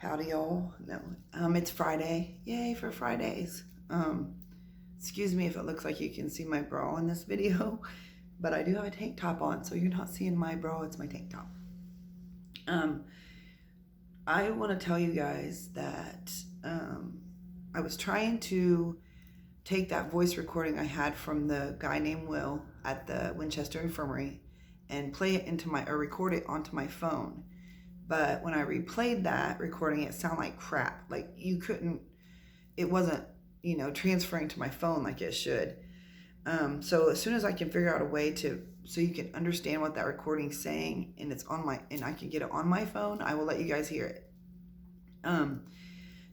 Howdy, y'all. No, it's Friday. Yay for Fridays. Excuse me if it looks like you can see my bra in this video, but I do have a tank top on, so you're not seeing my bra, it's my tank top. I want to tell you guys that I was trying to take that voice recording I had from the guy named Will at the Winchester Infirmary and play it into or record it onto my phone. But when I replayed that recording, it sounded like crap. Like it wasn't, transferring to my phone like it should. So as soon as I can figure out a way so you can understand what that recording's saying and I can get it on my phone, I will let you guys hear it.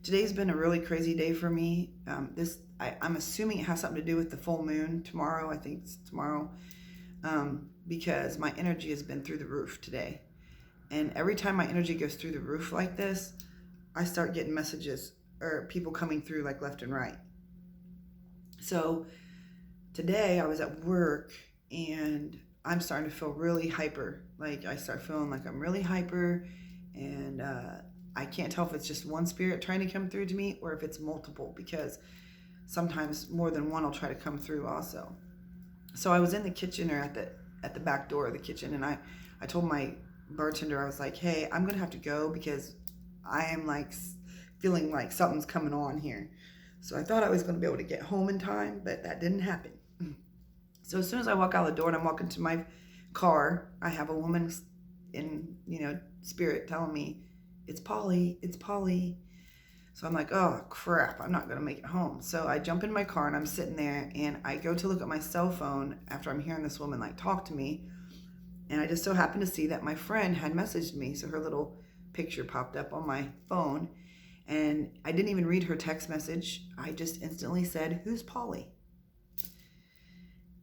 Today's been a really crazy day for me. I'm assuming it has something to do with the full moon tomorrow. I think it's tomorrow. Because my energy has been through the roof today. And every time my energy goes through the roof like this, I start getting messages or people coming through like left and right. So today I was at work and I'm starting to feel really hyper. Like I start feeling like I'm really hyper, and I can't tell if it's just one spirit trying to come through to me or if it's multiple, because sometimes more than one will try to come through also. So I was in the kitchen or at the back door of the kitchen, and I told my bartender, I was like, hey, I'm gonna have to go because I am like feeling like something's coming on here. So I thought I was gonna be able to get home in time, but that didn't happen. So as soon as I walk out the door and I'm walking to my car, I have a woman in spirit telling me, it's Polly, it's Polly. So I'm like, oh crap, I'm not gonna make it home. So I jump in my car and I'm sitting there and I go to look at my cell phone after I'm hearing this woman like talk to me. And I just so happened to see that my friend had messaged me. So her little picture popped up on my phone, and I didn't even read her text message. I just instantly said, who's Polly?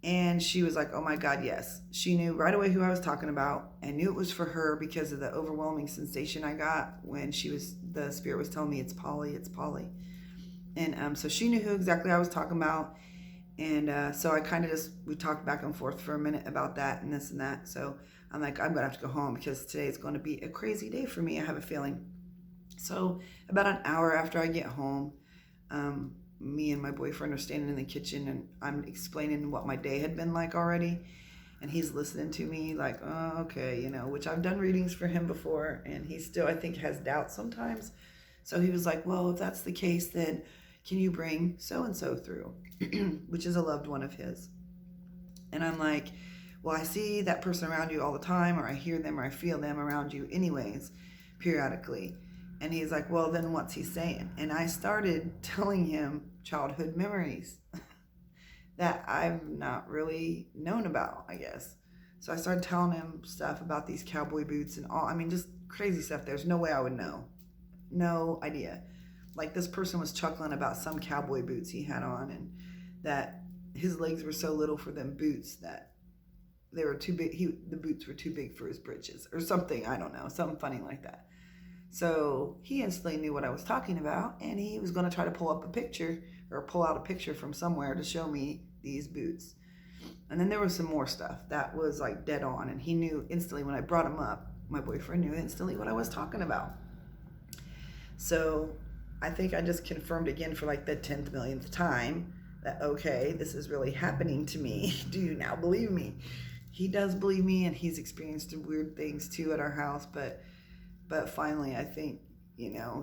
And she was like, oh my God, yes. She knew right away who I was talking about and knew it was for her because of the overwhelming sensation I got when the spirit was telling me, it's Polly, it's Polly. And so she knew who exactly I was talking about. And so I kind of we talked back and forth for a minute about that and this and that. So I'm like, I'm going to have to go home because today is going to be a crazy day for me. I have a feeling. So about an hour after I get home, me and my boyfriend are standing in the kitchen and I'm explaining what my day had been like already. And he's listening to me like, oh, okay, which I've done readings for him before. And he still, I think, has doubts sometimes. So he was like, well, if that's the case, then can you bring so-and-so through, which is a loved one of his. And I'm like, well, I see that person around you all the time, or I hear them, or I feel them around you anyways, periodically. And he's like, well, then what's he saying? And I started telling him childhood memories that I've not really known about, I guess. So I started telling him stuff about these cowboy boots and all. I mean, just crazy stuff. There's no way I would know. No idea. Like this person was chuckling about some cowboy boots he had on, and that his legs were so little for them boots that they were too big. The boots were too big for his britches or something. I don't know, something funny like that. So he instantly knew what I was talking about, and he was going to try to pull out a picture from somewhere to show me these boots. And then there was some more stuff that was like dead on, and he knew instantly when I brought him up. My boyfriend knew instantly what I was talking about. So I think I just confirmed again for like the 10th millionth time that, okay, this is really happening to me. Do you now believe me? He does believe me, and he's experienced some weird things too at our house, but finally I think,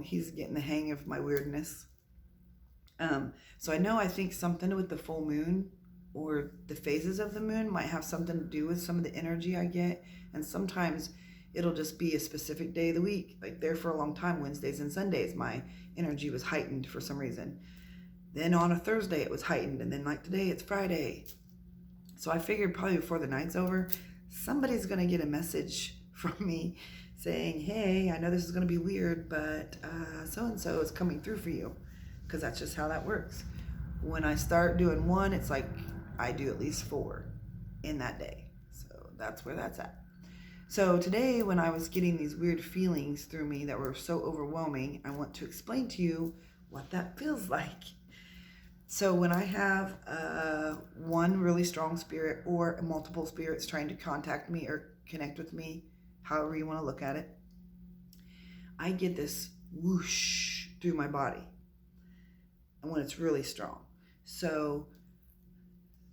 he's getting the hang of my weirdness. So I think something with the full moon or the phases of the moon might have something to do with some of the energy I get, and sometimes it'll just be a specific day of the week. Like there for a long time, Wednesdays and Sundays, my energy was heightened for some reason. Then on a Thursday, it was heightened. And then like today, it's Friday. So I figured probably before the night's over, somebody's going to get a message from me saying, hey, I know this is going to be weird, but so-and-so is coming through for you. Because that's just how that works. When I start doing one, it's like I do at least 4 in that day. So that's where that's at. So today, when I was getting these weird feelings through me that were so overwhelming, I want to explain to you what that feels like. So when I have one really strong spirit or multiple spirits trying to contact me or connect with me, however you want to look at it, I get this whoosh through my body, and when it's really strong. So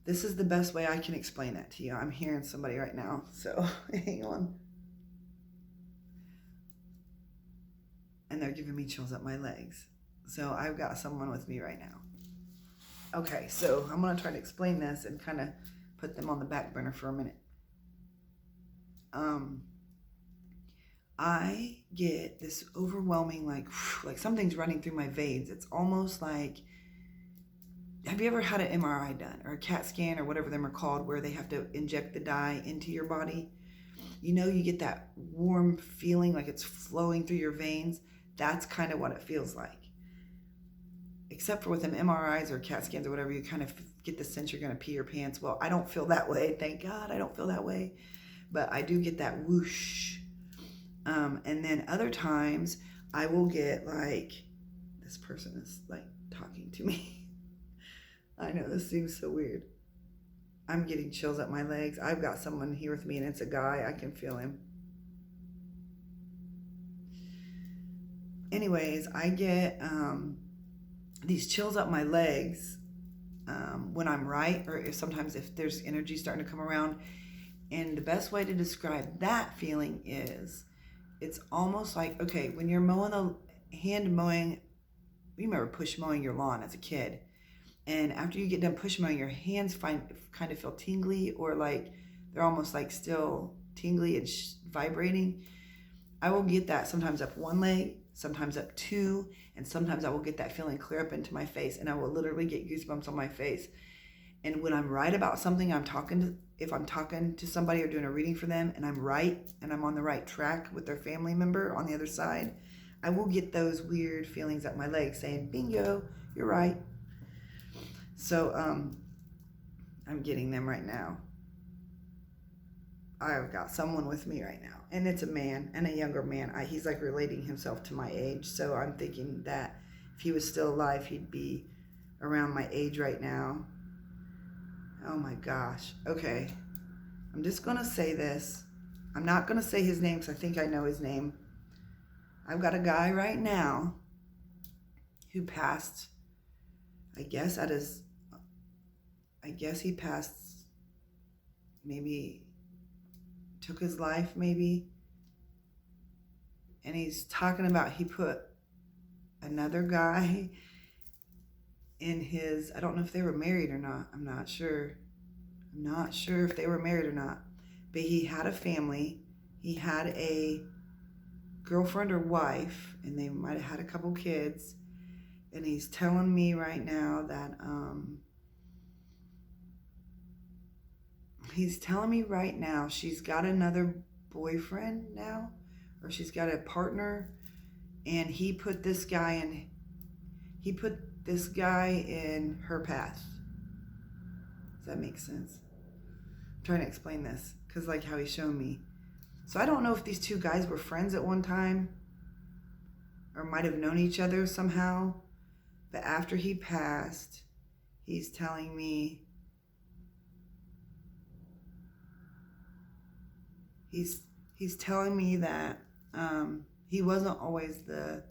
this is the best way I can explain that to you. I'm hearing somebody right now, so hang on. And they're giving me chills up my legs. So I've got someone with me right now. Okay, so I'm going to try to explain this and kind of put them on the back burner for a minute. I get this overwhelming, like something's running through my veins. It's almost like, have you ever had an MRI done or a CAT scan or whatever them are called, where they have to inject the dye into your body? You know, you get that warm feeling like it's flowing through your veins. That's kind of what it feels like. Except for with them MRIs or CAT scans or whatever, you kind of get the sense you're going to pee your pants. Well, I don't feel that way. Thank God I don't feel that way. But I do get that whoosh. And then other times I will get like, this person is like talking to me. I know this seems so weird. I'm getting chills up my legs. I've got someone here with me and it's a guy. I can feel him. Anyways, I get these chills up my legs when I'm right, or if there's energy starting to come around. And the best way to describe that feeling is, it's almost like, okay, when you're hand mowing, you remember push mowing your lawn as a kid. And after you get done push mowing, your hands kind of feel tingly, or like they're almost like still tingly and vibrating. I will get that sometimes up one leg, sometimes up two, and sometimes I will get that feeling clear up into my face, and I will literally get goosebumps on my face. And when I'm right about something, if I'm talking to somebody or doing a reading for them, and I'm right, and I'm on the right track with their family member on the other side, I will get those weird feelings up my legs saying, bingo, you're right. So I'm getting them right now. I've got someone with me right now, and it's a man, and a younger man. He's like relating himself to my age, so I'm thinking that if he was still alive, he'd be around my age right now. Oh my gosh. Okay. I'm just going to say this. I'm not going to say his name because I think I know his name. I've got a guy right now who passed, I guess he passed, maybe took his life maybe. And he's talking about he put another guy in his, I don't know if they were married or not. I'm not sure if they were married or not. But he had a family. He had a girlfriend or wife, and they might have had a couple kids. And he's telling me right now that she's got another boyfriend now, or she's got a partner, and he put this guy in her path. Does that make sense? I'm trying to explain this because like how he's shown me. So I don't know if these two guys were friends at one time or might have known each other somehow. But after he passed, he's telling me that he wasn't always the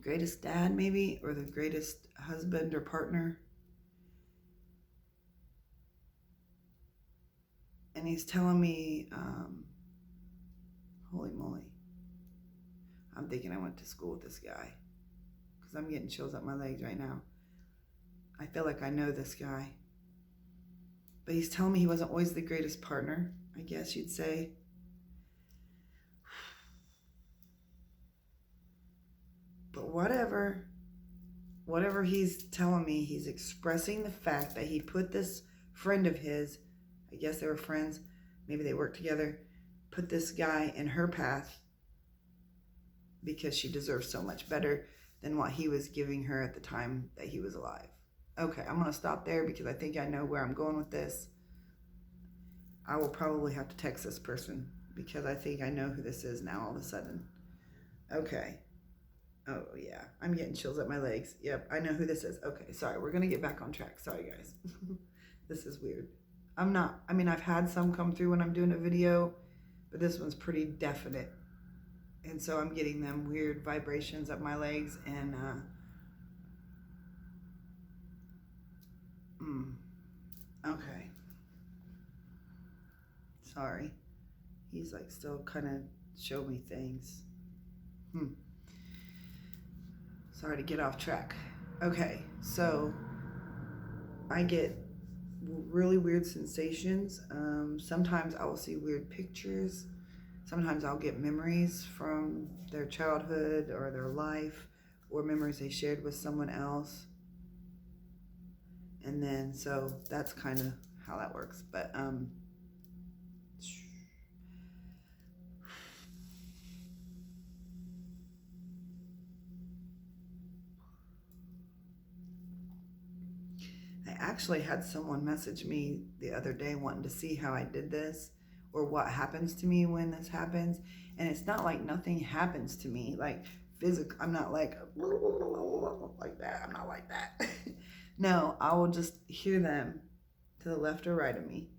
greatest dad maybe, or the greatest husband or partner. And he's telling me, holy moly, I'm thinking I went to school with this guy because I'm getting chills up my legs right now. I feel like I know this guy. But he's telling me he wasn't always the greatest partner, I guess you'd say. But whatever he's telling me, he's expressing the fact that he put this friend of his, I guess they were friends, maybe they worked together, put this guy in her path because she deserves so much better than what he was giving her at the time that he was alive. Okay, I'm going to stop there because I think I know where I'm going with this. I will probably have to text this person because I think I know who this is now all of a sudden. Okay. Oh, yeah. I'm getting chills up my legs. Yep, I know who this is. Okay, sorry. We're going to get back on track. Sorry, guys. This is weird. I've had some come through when I'm doing a video, but this one's pretty definite. And so I'm getting them weird vibrations up my legs. And okay, sorry, he's like still kind of show me things. Sorry to get off track. Okay, so I get really weird sensations. Sometimes I will see weird pictures. Sometimes I'll get memories from their childhood or their life, or memories they shared with someone else. And then, so that's kind of how that works. But I actually had someone message me the other day wanting to see how I did this or what happens to me when this happens. And it's not like nothing happens to me, like physical. I'm not like that. I'm not like that. No, I will just hear them to the left or right of me.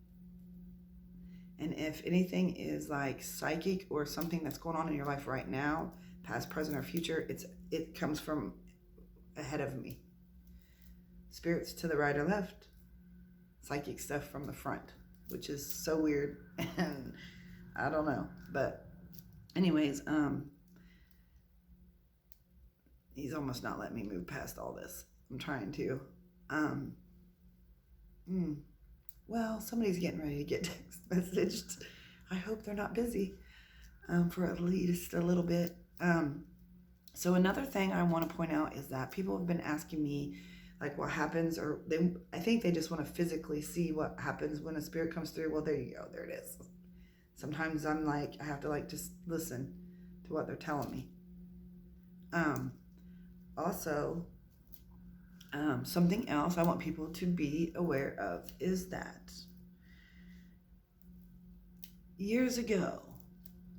And if anything is like psychic or something that's going on in your life right now, past, present, or future, it comes from ahead of me. Spirits to the right or left, psychic stuff from the front, which is so weird. And I don't know, but anyways, he's almost not letting me move past all this. I'm trying to. Well, somebody's getting ready to get text messaged. I hope they're not busy for at least a little bit. So another thing I want to point out is that people have been asking me like what happens, or I think they just want to physically see what happens when a spirit comes through. Well, there you go. There it is. Sometimes I'm like, I have to like just listen to what they're telling me. Also, something else I want people to be aware of is that years ago,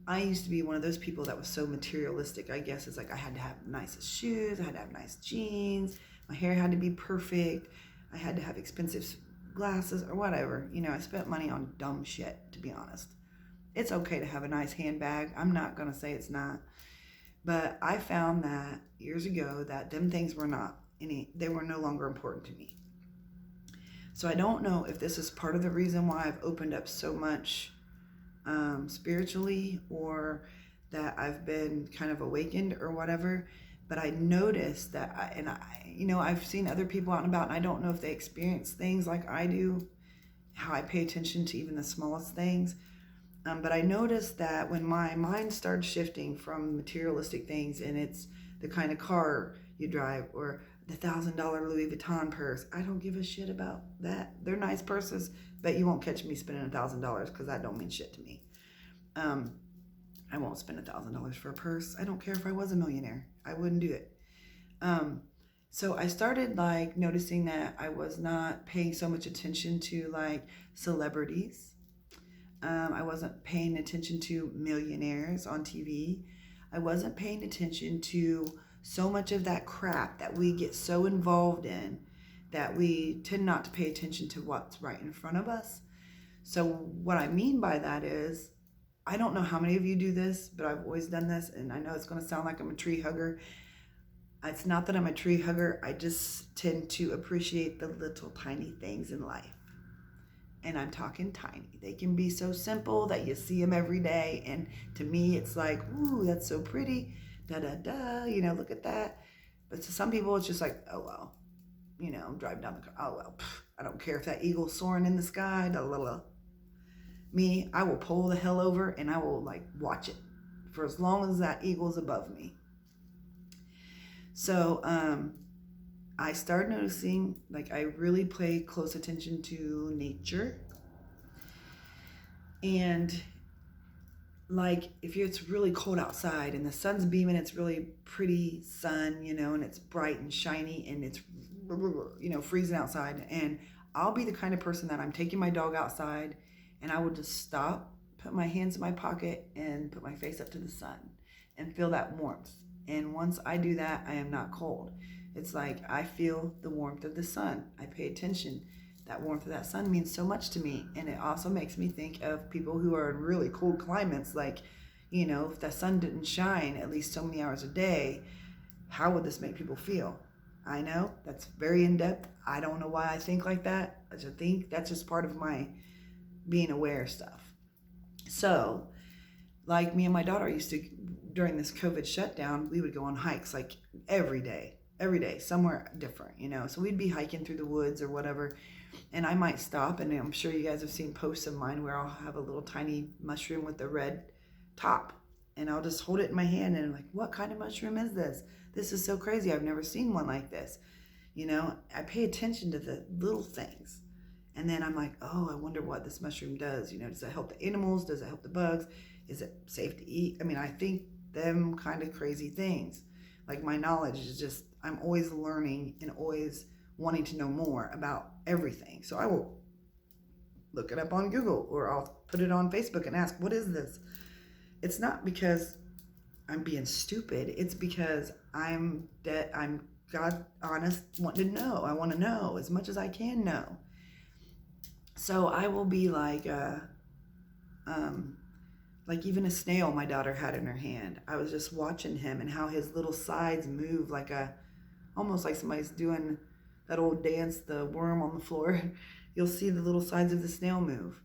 I used to be one of those people that was so materialistic, I guess. It's like I had to have nice shoes, I had to have nice jeans, my hair had to be perfect, I had to have expensive glasses or whatever. You know, I spent money on dumb shit, to be honest. It's okay to have a nice handbag. I'm not going to say it's not. But I found that years ago that them things were they were no longer important to me. So I don't know if this is part of the reason why I've opened up so much spiritually, or that I've been kind of awakened or whatever. But I noticed that I've seen other people out and about, and I don't know if they experience things like I do, how I pay attention to even the smallest things. But I noticed that when my mind started shifting from materialistic things, and it's the kind of car you drive or the $1,000 Louis Vuitton purse, I don't give a shit about that. They're nice purses, but you won't catch me spending $1,000 because that don't mean shit to me. I won't spend $1,000 for a purse. I don't care if I was a millionaire. I wouldn't do it. So I started like noticing that I was not paying so much attention to like celebrities. I wasn't paying attention to millionaires on TV. I wasn't paying attention to so much of that crap that we get so involved in that we tend not to pay attention to what's right in front of us. So what I mean by that is, I don't know how many of you do this, but I've always done this, and I know it's going to sound like I'm a tree hugger. It's not that I'm a tree hugger. I just tend to appreciate the little tiny things in life. And I'm talking tiny. They can be so simple that you see them every day. And to me, it's like, ooh, that's so pretty. Da-da-da, look at that. But to some people, it's just like, oh, well, I'm driving down the car. Oh, well, I don't care if that eagle's soaring in the sky. Da-la-la. Me, I will pull the hell over and I will like watch it for as long as that eagle's above me. So, I started noticing, like, I really pay close attention to nature. And, like, if it's really cold outside and the sun's beaming, it's really pretty sun, and it's bright and shiny and it's, freezing outside. And I'll be the kind of person that I'm taking my dog outside and I will just stop, put my hands in my pocket and put my face up to the sun and feel that warmth. And once I do that, I am not cold. It's like I feel the warmth of the sun. I pay attention. That warmth of that sun means so much to me. And it also makes me think of people who are in really cold climates, like, If the sun didn't shine at least so many hours a day, how would this make people feel? I know that's very in depth. I don't know why I think like that. I just think that's just part of my being aware stuff. So, like me and my daughter used to, during this COVID shutdown, we would go on hikes like every day, somewhere different, So we'd be hiking through the woods or whatever, and I might stop, and I'm sure you guys have seen posts of mine where I'll have a little tiny mushroom with a red top, and I'll just hold it in my hand, and I'm like, what kind of mushroom is this? This is so crazy. I've never seen one like this. I pay attention to the little things. And then I'm like, oh, I wonder what this mushroom does. Does it help the animals? Does it help the bugs? Is it safe to eat? I mean, I think them kind of crazy things. Like, my knowledge is just, I'm always learning and always wanting to know more about everything. So I will look it up on Google, or I'll put it on Facebook and ask, what is this? It's not because I'm being stupid. It's because I'm God honest, wanting to know. I want to know as much as I can know. So I will be like even a snail my daughter had in her hand. I was just watching him and how his little sides move almost like somebody's doing that old dance, the worm on the floor. You'll see the little sides of the snail move.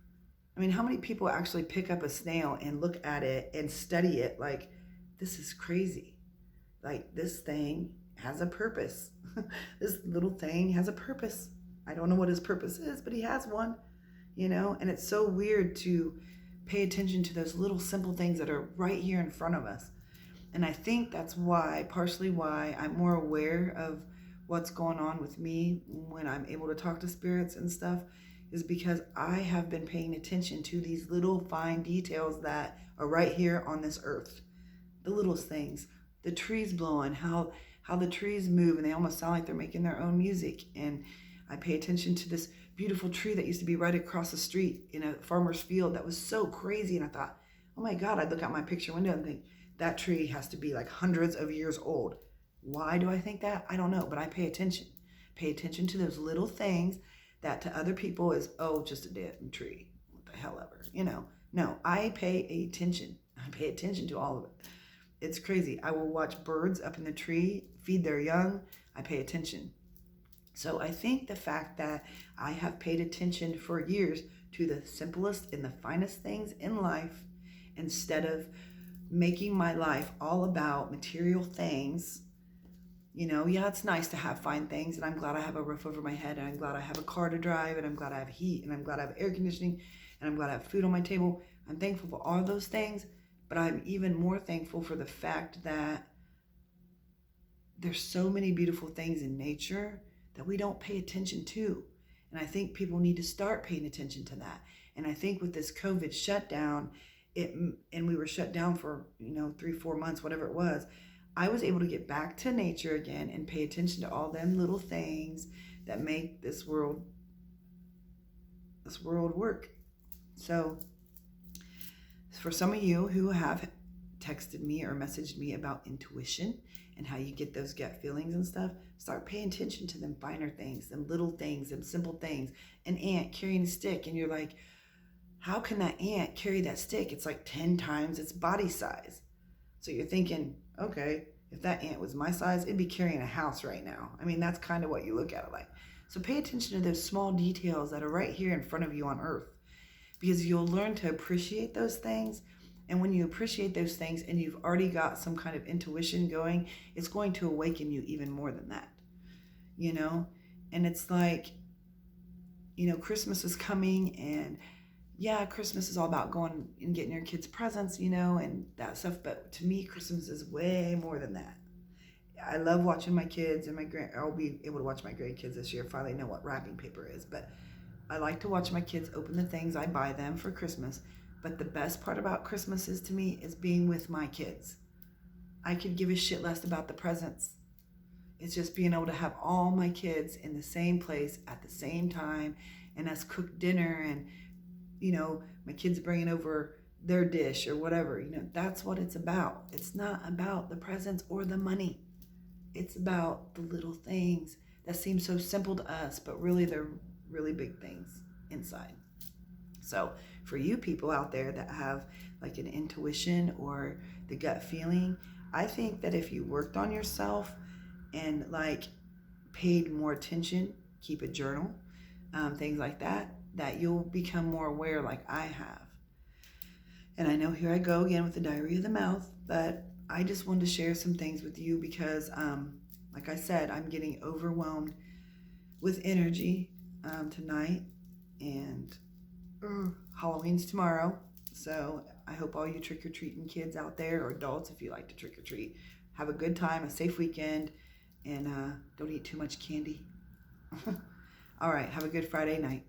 I mean, how many people actually pick up a snail and look at it and study it like, this is crazy. Like, this thing has a purpose. This little thing has a purpose. I don't know what his purpose is, but he has one, and it's so weird to pay attention to those little simple things that are right here in front of us. And I think that's partially why I'm more aware of what's going on with me when I'm able to talk to spirits and stuff, is because I have been paying attention to these little fine details that are right here on this earth. The littlest things, the trees blowing, how the trees move, and they almost sound like they're making their own music. And I pay attention to this beautiful tree that used to be right across the street in a farmer's field that was so crazy. And I thought, oh my God, I'd look out my picture window and think, that tree has to be like hundreds of years old. Why do I think that? I don't know, but I pay attention. Pay attention to those little things that to other people is, oh, just a dead tree. What the hell ever, No, I pay attention. I pay attention to all of it. It's crazy. I will watch birds up in the tree feed their young. I pay attention. So I think the fact that I have paid attention for years to the simplest and the finest things in life, instead of making my life all about material things. It's nice to have fine things, and I'm glad I have a roof over my head, and I'm glad I have a car to drive, and I'm glad I have heat, and I'm glad I have air conditioning, and I'm glad I have food on my table. I'm thankful for all those things, but I'm even more thankful for the fact that there's so many beautiful things in nature that we don't pay attention to. And I think people need to start paying attention to that. And I think with this COVID shutdown, and we were shut down for 3-4 months, whatever it was, I was able to get back to nature again and pay attention to all them little things that make this world work. So for some of you who have texted me or messaged me about intuition and how you get those gut feelings and stuff, start paying attention to them finer things, them little things, them simple things. An ant carrying a stick, and you're like, how can that ant carry that stick? It's like 10 times its body size. So you're thinking, okay, if that ant was my size, it'd be carrying a house right now. I mean, that's kind of what you look at it like. So pay attention to those small details that are right here in front of you on earth, because you'll learn to appreciate those things. And when you appreciate those things and you've already got some kind of intuition going, it's going to awaken you even more than that, And it's like, Christmas is coming, and yeah, Christmas is all about going and getting your kids presents, and that stuff. But to me, Christmas is way more than that. I love watching my kids, and I'll be able to watch my grandkids this year. Finally know what wrapping paper is. But I like to watch my kids open the things I buy them for Christmas. But the best part about Christmas is, to me, is being with my kids. I could give a shit less about the presents. It's just being able to have all my kids in the same place at the same time, and us cook dinner, and my kids bringing over their dish or whatever. That's what it's about. It's not about the presents or the money. It's about the little things that seem so simple to us, but really they're really big things inside. So for you people out there that have like an intuition or the gut feeling, I think that if you worked on yourself and like paid more attention, keep a journal, things like that, that you'll become more aware like I have. And I know here I go again with the diarrhea of the mouth, but I just wanted to share some things with you because, like I said, I'm getting overwhelmed with energy tonight, and Halloween's tomorrow. So I hope all you trick-or-treating kids out there, or adults if you like to trick-or-treat, have a good time, a safe weekend, and don't eat too much candy. All right, have a good Friday night.